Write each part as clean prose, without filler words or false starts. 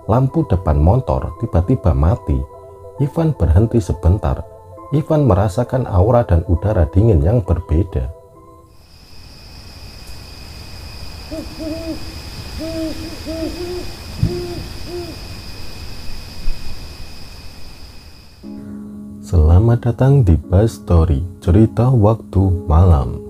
lampu depan motor tiba-tiba mati. Ivan berhenti sebentar. Ivan merasakan aura dan udara dingin yang berbeda. Selamat datang di Buzz Story, cerita waktu malam.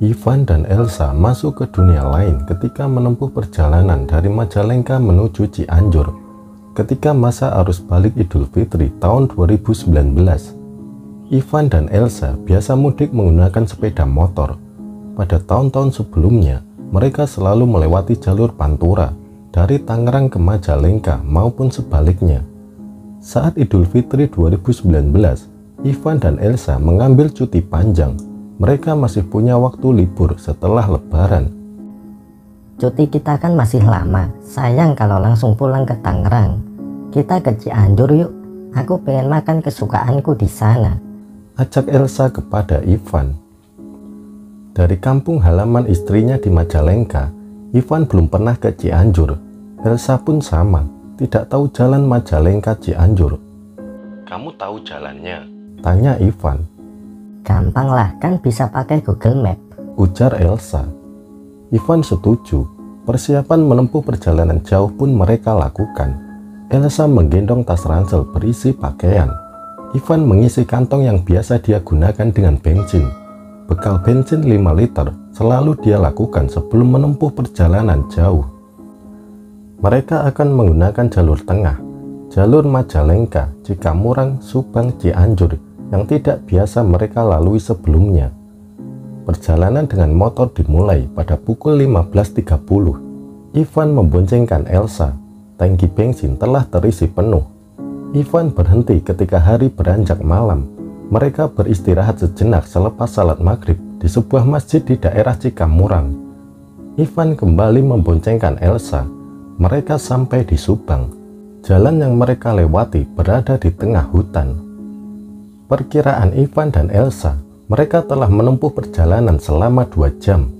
Ivan dan Elsa masuk ke dunia lain ketika menempuh perjalanan dari Majalengka menuju Cianjur ketika masa arus balik Idul Fitri tahun 2019. Ivan dan Elsa biasa mudik menggunakan sepeda motor. Pada tahun-tahun sebelumnya, mereka selalu melewati jalur Pantura dari Tangerang ke Majalengka maupun sebaliknya. Saat Idul Fitri 2019, Ivan dan Elsa mengambil cuti panjang. Mereka masih punya waktu libur setelah Lebaran. Cuti kita kan masih lama, sayang kalau langsung pulang ke Tangerang. Kita ke Cianjur yuk, aku pengen makan kesukaanku di sana, ajak Elsa kepada Ivan. Dari kampung halaman istrinya di Majalengka, Ivan belum pernah ke Cianjur. Elsa pun sama, tidak tahu jalan Majalengka Cianjur. Kamu tahu jalannya? Tanya Ivan. Gampang lah, kan bisa pakai Google Map, ujar Elsa. Ivan setuju. Persiapan menempuh perjalanan jauh pun mereka lakukan. Elsa menggendong tas ransel berisi pakaian. Ivan mengisi kantong yang biasa dia gunakan dengan bensin. Bekal bensin 5 liter selalu dia lakukan sebelum menempuh perjalanan jauh. Mereka akan menggunakan jalur tengah, jalur Majalengka, Cikamurang, Subang, Cianjur yang tidak biasa mereka lalui sebelumnya. Perjalanan dengan motor dimulai pada pukul 15.30. Ivan memboncengkan Elsa. Tangki bensin telah terisi penuh. Ivan berhenti ketika hari beranjak malam. Mereka beristirahat sejenak selepas salat maghrib di sebuah masjid di daerah Cikamurang. Ivan kembali memboncengkan Elsa. Mereka sampai di Subang. Jalan yang mereka lewati berada di tengah hutan. Perkiraan Ivan dan Elsa, mereka telah menempuh perjalanan selama 2 jam.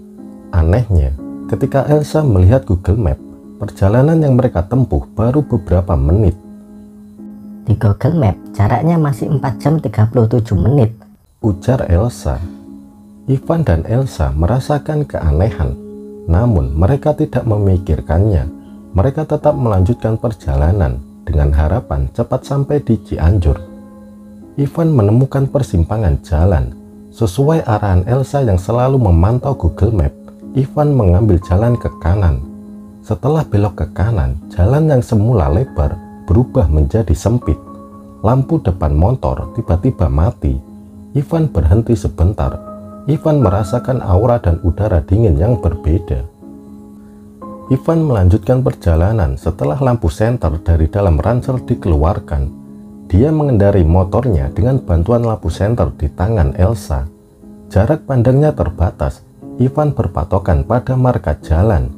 Anehnya, ketika Elsa melihat Google Map, perjalanan yang mereka tempuh baru beberapa menit. Di Google Map, jaraknya masih 4 jam 37 menit, ujar Elsa. Ivan dan Elsa merasakan keanehan, namun mereka tidak memikirkannya. Mereka tetap melanjutkan perjalanan dengan harapan cepat sampai di Cianjur. Ivan menemukan persimpangan jalan. Sesuai arahan Elsa yang selalu memantau Google Map, Ivan mengambil jalan ke kanan. Setelah belok ke kanan, jalan yang semula lebar berubah menjadi sempit. Lampu depan motor tiba-tiba mati. Ivan berhenti sebentar. Ivan merasakan aura dan udara dingin yang berbeda. Ivan melanjutkan perjalanan setelah lampu senter dari dalam ransel dikeluarkan. Dia mengendarai motornya dengan bantuan lampu senter di tangan Elsa. Jarak pandangnya terbatas. Ivan berpatokan pada marka jalan.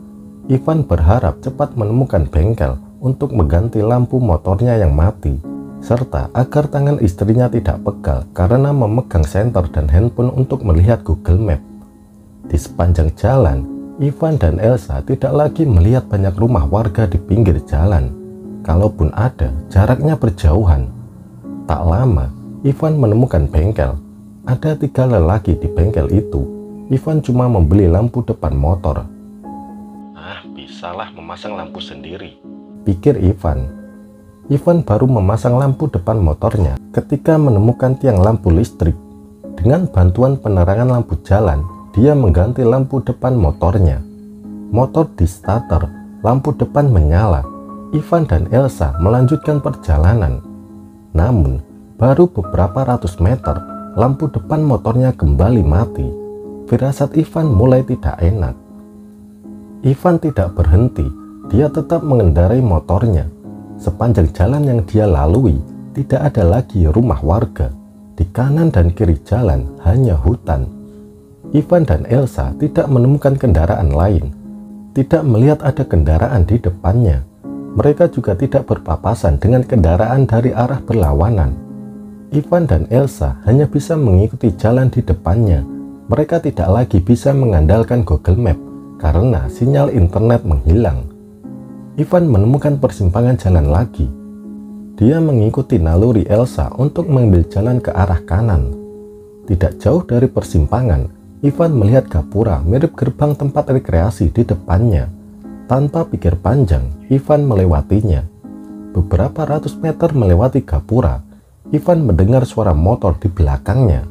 Ivan berharap cepat menemukan bengkel untuk mengganti lampu motornya yang mati, serta agar tangan istrinya tidak pegal karena memegang senter dan handphone untuk melihat Google Map. Di sepanjang jalan, Ivan dan Elsa tidak lagi melihat banyak rumah warga di pinggir jalan. Kalaupun ada, jaraknya berjauhan. Tak lama, Ivan menemukan bengkel. Ada 3 lelaki di bengkel itu. Ivan cuma membeli lampu depan motor. Bisalah memasang lampu sendiri, pikir Ivan. Ivan baru memasang lampu depan motornya ketika menemukan tiang lampu listrik. Dengan bantuan penerangan lampu jalan, dia mengganti lampu depan motornya. Motor di starter, lampu depan menyala. Ivan dan Elsa melanjutkan perjalanan. Namun, baru beberapa ratus meter, lampu depan motornya kembali mati. Firasat Ivan mulai tidak enak. Ivan tidak berhenti, dia tetap mengendarai motornya. Sepanjang jalan yang dia lalui, tidak ada lagi rumah warga. Di kanan dan kiri jalan hanya hutan. Ivan dan Elsa tidak menemukan kendaraan lain, tidak melihat ada kendaraan di depannya. Mereka juga tidak berpapasan dengan kendaraan dari arah berlawanan. Ivan dan Elsa hanya bisa mengikuti jalan di depannya. Mereka tidak lagi bisa mengandalkan Google Map karena sinyal internet menghilang. Ivan menemukan persimpangan jalan lagi. Dia mengikuti naluri Elsa untuk mengambil jalan ke arah kanan. Tidak jauh dari persimpangan, Ivan melihat gapura mirip gerbang tempat rekreasi di depannya. Tanpa pikir panjang, Ivan melewatinya. Beberapa ratus meter melewati gapura, Ivan mendengar suara motor di belakangnya.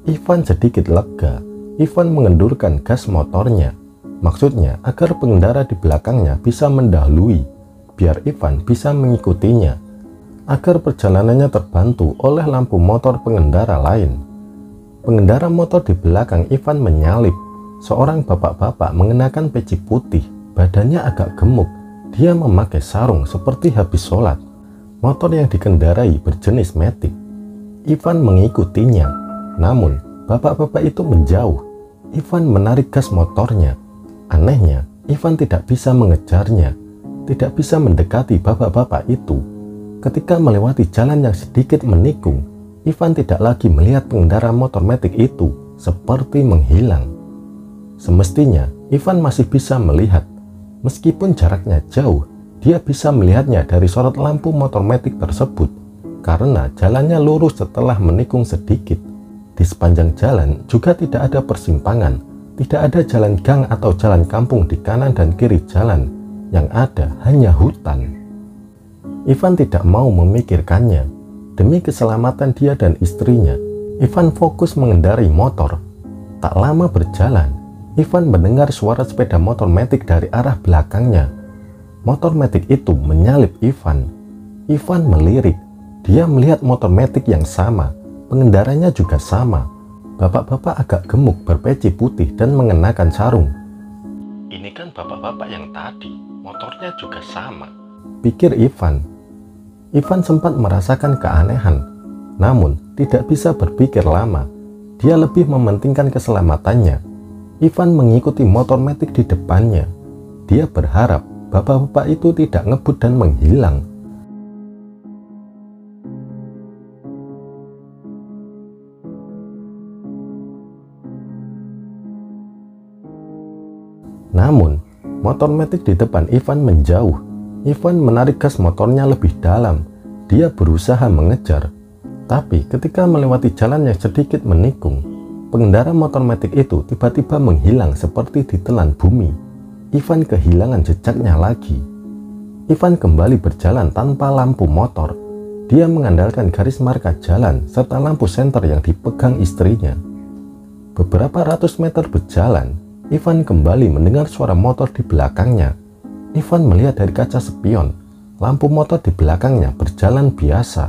Ivan sedikit lega. Ivan mengendurkan gas motornya. Maksudnya agar pengendara di belakangnya bisa mendahului, biar Ivan bisa mengikutinya, agar perjalanannya terbantu oleh lampu motor pengendara lain. Pengendara motor di belakang Ivan menyalip. Seorang bapak-bapak mengenakan peci putih, badannya agak gemuk. Dia memakai sarung seperti habis sholat. Motor yang dikendarai berjenis Matic. Ivan mengikutinya. Namun, bapak-bapak itu menjauh. Ivan menarik gas motornya. Anehnya, Ivan tidak bisa mengejarnya, tidak bisa mendekati bapak-bapak itu. Ketika melewati jalan yang sedikit menikung, Ivan tidak lagi melihat pengendara motor Matic itu, seperti menghilang. Semestinya, Ivan masih bisa melihat. Meskipun jaraknya jauh, dia bisa melihatnya dari sorot lampu motor Matic tersebut, karena jalannya lurus setelah menikung sedikit. Di sepanjang jalan juga tidak ada persimpangan, tidak ada jalan gang atau jalan kampung di kanan dan kiri jalan. Yang ada hanya hutan. Ivan tidak mau memikirkannya. Demi keselamatan dia dan istrinya, Ivan fokus mengendarai motor. Tak lama berjalan, Ivan mendengar suara sepeda motor Matic dari arah belakangnya. Motor Matic itu menyalip Ivan. Ivan melirik. Dia melihat motor Matic yang sama. Pengendaranya juga sama. Bapak-bapak agak gemuk berpeci putih dan mengenakan sarung. Ini kan bapak-bapak yang tadi, motornya juga sama, pikir Ivan. Ivan sempat merasakan keanehan, namun tidak bisa berpikir lama. Dia lebih mementingkan keselamatannya. Ivan mengikuti motor Matic di depannya. Dia berharap bapak-bapak itu tidak ngebut dan menghilang. Namun, motor Matic di depan Ivan menjauh. Ivan menarik gas motornya lebih dalam. Dia berusaha mengejar. Tapi ketika melewati jalan yang sedikit menikung, pengendara motor Matic itu tiba-tiba menghilang seperti ditelan bumi. Ivan kehilangan jejaknya lagi. Ivan kembali berjalan tanpa lampu motor. Dia mengandalkan garis marka jalan serta lampu senter yang dipegang istrinya. Beberapa ratus meter berjalan, Ivan kembali mendengar suara motor di belakangnya. Ivan melihat dari kaca spion, lampu motor di belakangnya berjalan biasa.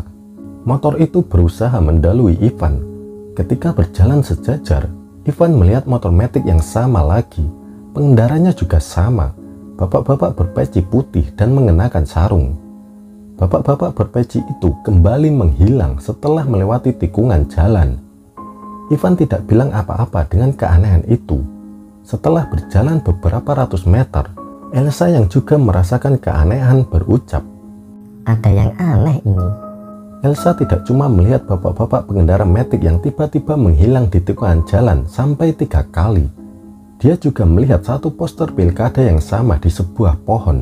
Motor itu berusaha mendahului Ivan. Ketika berjalan sejajar, Ivan melihat motor Matic yang sama lagi. Pengendaranya juga sama. Bapak-bapak berpeci putih dan mengenakan sarung. Bapak-bapak berpeci itu kembali menghilang setelah melewati tikungan jalan. Ivan tidak bilang apa-apa dengan keanehan itu. Setelah berjalan beberapa ratus meter, Elsa yang juga merasakan keanehan berucap, "Ada yang aneh ini." Elsa tidak cuma melihat bapak-bapak pengendara Matic yang tiba-tiba menghilang di tikungan jalan sampai 3 kali. Dia juga melihat satu poster pilkada yang sama di sebuah pohon.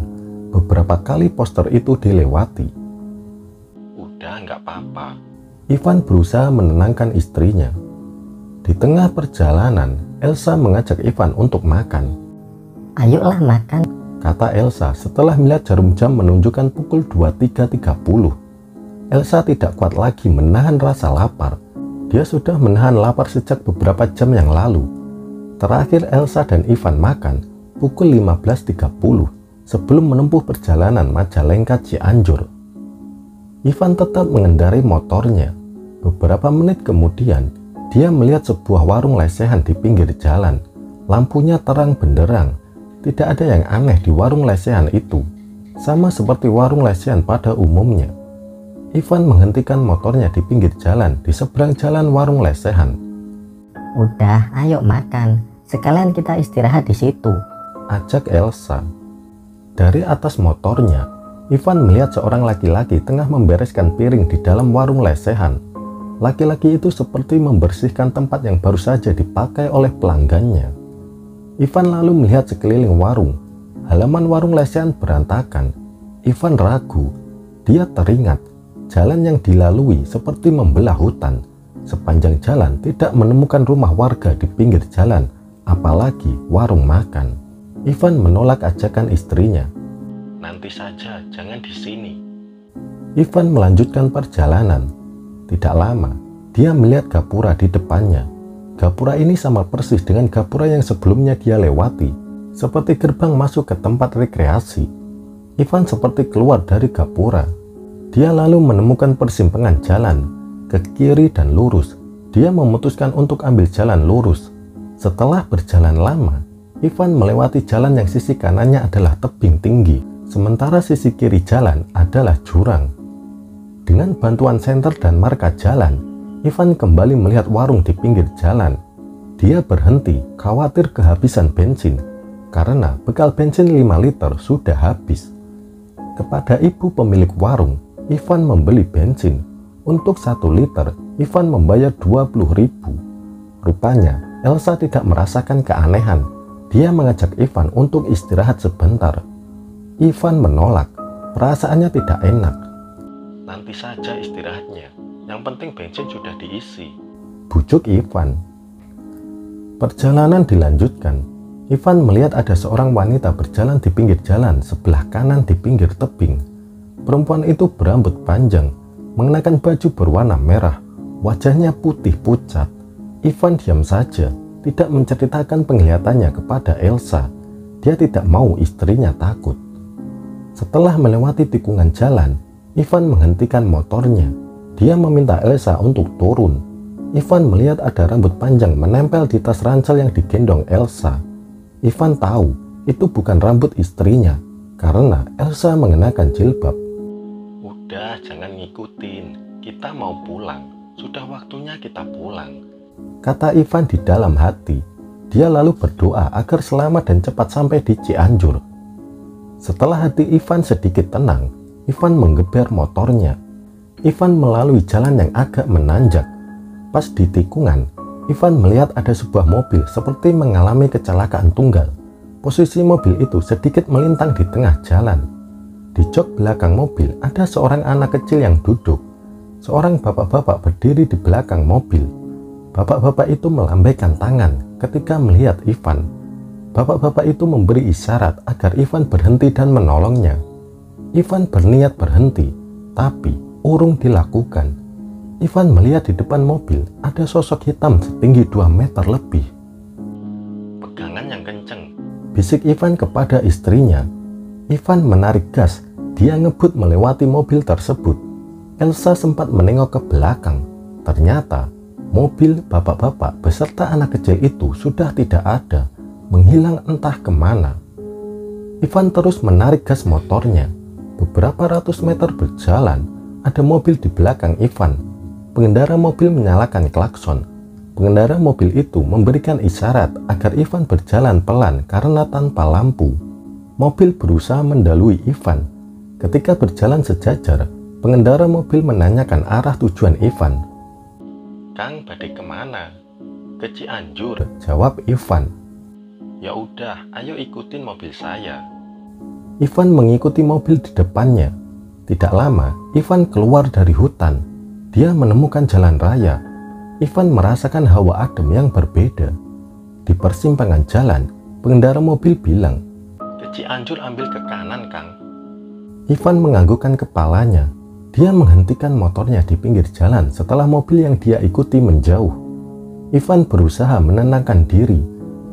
Beberapa kali poster itu dilewati. Udah nggak apa-apa. Ivan berusaha menenangkan istrinya. Di tengah perjalanan, Elsa mengajak Ivan untuk makan. "Ayolah makan," kata Elsa setelah melihat jarum jam menunjukkan pukul 23.30. Elsa tidak kuat lagi menahan rasa lapar. Dia sudah menahan lapar sejak beberapa jam yang lalu. Terakhir Elsa dan Ivan makan pukul 15.30 sebelum menempuh perjalanan Majalengka Cianjur. Ivan tetap mengendarai motornya. Beberapa menit kemudian, dia melihat sebuah warung lesehan di pinggir jalan. Lampunya terang benderang. Tidak ada yang aneh di warung lesehan itu. Sama seperti warung lesehan pada umumnya. Ivan menghentikan motornya di pinggir jalan di seberang jalan warung lesehan. Udah, ayo makan. Sekalian kita istirahat di situ, ajak Elsa. Dari atas motornya, Ivan melihat seorang laki-laki tengah membereskan piring di dalam warung lesehan. Laki-laki itu seperti membersihkan tempat yang baru saja dipakai oleh pelanggannya. Ivan lalu melihat sekeliling warung. Halaman warung lesehan berantakan. Ivan ragu. Dia teringat jalan yang dilalui seperti membelah hutan. Sepanjang jalan tidak menemukan rumah warga di pinggir jalan, apalagi warung makan. Ivan menolak ajakan istrinya. Nanti saja, jangan di sini. Ivan melanjutkan perjalanan. Tidak lama, dia melihat gapura di depannya. Gapura ini sama persis dengan gapura yang sebelumnya dia lewati, seperti gerbang masuk ke tempat rekreasi. Ivan seperti keluar dari gapura. Dia lalu menemukan persimpangan jalan, ke kiri dan lurus. Dia memutuskan untuk ambil jalan lurus. Setelah berjalan lama, Ivan melewati jalan yang sisi kanannya adalah tebing tinggi, sementara sisi kiri jalan adalah jurang. Dengan bantuan senter dan marka jalan, Ivan kembali melihat warung di pinggir jalan. Dia berhenti, khawatir kehabisan bensin, karena bekal bensin 5 liter sudah habis. Kepada ibu pemilik warung, Ivan membeli bensin. Untuk 1 liter, Ivan membayar 20.000. Rupanya, Elsa tidak merasakan keanehan. Dia mengajak Ivan untuk istirahat sebentar. Ivan menolak, perasaannya tidak enak. Nanti saja istirahatnya, yang penting bensin sudah diisi, bujuk Ivan. Perjalanan dilanjutkan. Ivan melihat ada seorang wanita berjalan di pinggir jalan sebelah kanan di pinggir tebing. Perempuan itu berambut panjang, mengenakan baju berwarna merah, wajahnya putih pucat. Ivan diam saja, tidak menceritakan penglihatannya kepada Elsa. Dia tidak mau istrinya takut. Setelah melewati tikungan jalan, Ivan menghentikan motornya. Dia meminta Elsa untuk turun. Ivan melihat ada rambut panjang menempel di tas ransel yang digendong Elsa. Ivan tahu itu bukan rambut istrinya, karena Elsa mengenakan jilbab. Udah, jangan ngikutin. Kita mau pulang. Sudah waktunya kita pulang, kata Ivan di dalam hati. Dia lalu berdoa agar selamat dan cepat sampai di Cianjur. Setelah hati Ivan sedikit tenang, Ivan menggeber motornya. Ivan melalui jalan yang agak menanjak. Pas di tikungan, Ivan melihat ada sebuah mobil seperti mengalami kecelakaan tunggal. Posisi mobil itu sedikit melintang di tengah jalan. Di jok belakang mobil ada seorang anak kecil yang duduk. Seorang bapak-bapak berdiri di belakang mobil. Bapak-bapak itu melambaikan tangan ketika melihat Ivan. Bapak-bapak itu memberi isyarat agar Ivan berhenti dan menolongnya. Ivan berniat berhenti, tapi urung dilakukan. Ivan melihat di depan mobil ada sosok hitam setinggi 2 meter lebih. Pegangan yang kenceng, bisik Ivan kepada istrinya. Ivan menarik gas, dia ngebut melewati mobil tersebut. Elsa sempat menengok ke belakang. Ternyata mobil bapak-bapak beserta anak kecil itu sudah tidak ada, menghilang entah kemana. Ivan terus menarik gas motornya. Beberapa ratus meter berjalan, ada mobil di belakang Ivan. Pengendara mobil menyalakan klakson. Pengendara mobil itu memberikan isyarat agar Ivan berjalan pelan karena tanpa lampu. Mobil berusaha mendahului Ivan. Ketika berjalan sejajar, pengendara mobil menanyakan arah tujuan Ivan. Kang, badai kemana? Ke Cianjur, jawab Ivan. Ya udah, ayo ikutin mobil saya. Ivan mengikuti mobil di depannya. Tidak lama, Ivan keluar dari hutan. Dia menemukan jalan raya. Ivan merasakan hawa adem yang berbeda. Di persimpangan jalan, pengendara mobil bilang, ke Cianjur ambil ke kanan, Kang. Ivan menganggukkan kepalanya. Dia menghentikan motornya di pinggir jalan setelah mobil yang dia ikuti menjauh. Ivan berusaha menenangkan diri.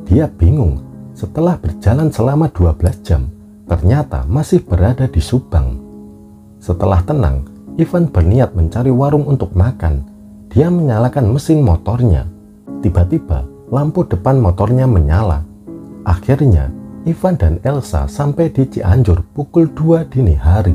Dia bingung. Setelah berjalan selama 12 jam, ternyata masih berada di Subang. Setelah tenang, Ivan berniat mencari warung untuk makan. Dia menyalakan mesin motornya. Tiba-tiba, lampu depan motornya menyala. Akhirnya, Ivan dan Elsa sampai di Cianjur pukul 2 dini hari.